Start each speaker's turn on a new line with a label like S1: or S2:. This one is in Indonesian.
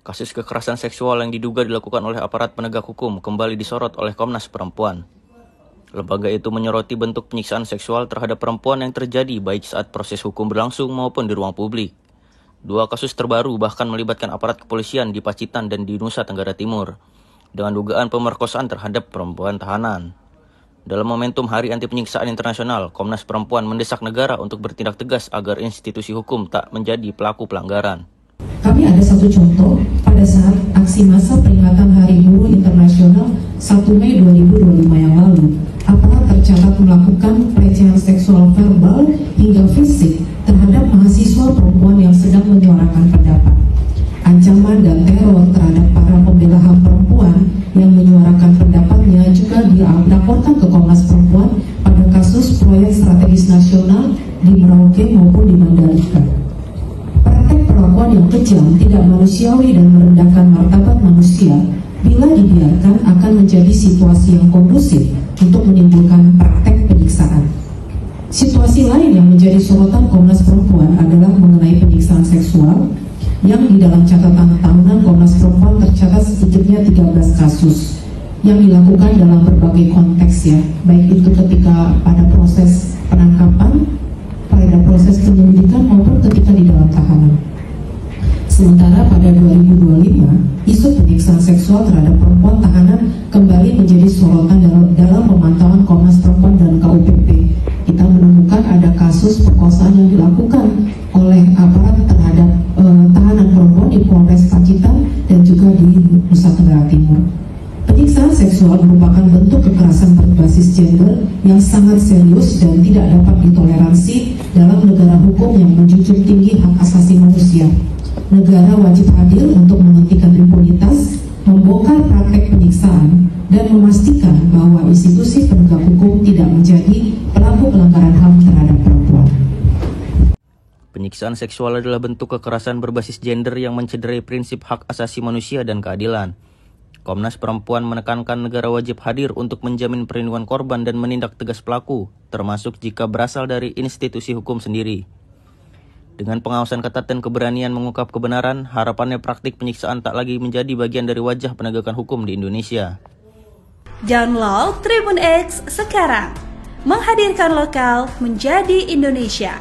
S1: Kasus kekerasan seksual yang diduga dilakukan oleh aparat penegak hukum kembali disorot oleh Komnas Perempuan. Lembaga itu menyoroti bentuk penyiksaan seksual terhadap perempuan yang terjadi baik saat proses hukum berlangsung maupun di ruang publik. Dua kasus terbaru bahkan melibatkan aparat kepolisian di Pacitan dan di Nusa Tenggara Timur, dengan dugaan pemerkosaan terhadap perempuan tahanan. Dalam momentum Hari Anti Penyiksaan Internasional, Komnas Perempuan mendesak negara untuk bertindak tegas agar institusi hukum tak menjadi pelaku pelanggaran.
S2: Kami ada satu contoh pada saat aksi massa peringatan Hari Buruh Internasional 1 Mei 2025 yang lalu. Aparat tercatat melakukan pelecehan seksual verbal hingga fisik terhadap mahasiswa perempuan yang sedang menyuarakan pendapat. Ancaman dan teror terhadap para pembela HAM perempuan yang menyuarakan pendapatnya juga dilaporkan ke Komnas Perempuan pada kasus proyek strategis nasional di Merauke maupun di Mandalika. Praktek perlakuan yang kejam, tidak manusiawi dan merendahkan martabat manusia bila dibiarkan akan menjadi situasi yang kondusif untuk menimbulkan praktek penyiksaan. Situasi lain yang menjadi sorotan Komnas Perempuan adalah mengenai penyiksaan seksual yang di dalam catatan tahunan Komnas Perempuan tercatat sedikitnya 13 kasus yang dilakukan dalam berbagai konteks ya, baik itu ketika pada proses penangkapan, pada proses penyelidikan maupun ketika di dalam tahanan. Sementara pada 2025, isu penyiksaan seksual terhadap perempuan tahanan kembali menjadi sorotan dalam pemantauan Komnas Perempuan dan KUPP. Kita menemukan ada kasus perkosaan yang dilakukan oleh aparat terhadap tahanan perempuan di Polres Pacitan dan juga di Nusa Tenggara Timur. Penyiksaan seksual merupakan bentuk kekerasan berbasis gender yang sangat serius dan tidak dapat ditoleransi dalam negara hukum yang menjunjung tinggi hak asasi manusia. Negara wajib hadir untuk menghentikan impunitas, membongkar praktek penyiksaan, dan memastikan bahwa institusi penegak hukum tidak menjadi pelaku pelanggaran HAM terhadap perempuan.
S1: Penyiksaan seksual adalah bentuk kekerasan berbasis gender yang mencederai prinsip hak asasi manusia dan keadilan. Komnas Perempuan menekankan negara wajib hadir untuk menjamin perlindungan korban dan menindak tegas pelaku, termasuk jika berasal dari institusi hukum sendiri. Dengan pengawasan ketat dan keberanian mengungkap kebenaran, harapannya praktik penyiksaan tak lagi menjadi bagian dari wajah penegakan hukum di Indonesia.
S3: Download Tribun X sekarang, menghadirkan lokal menjadi Indonesia.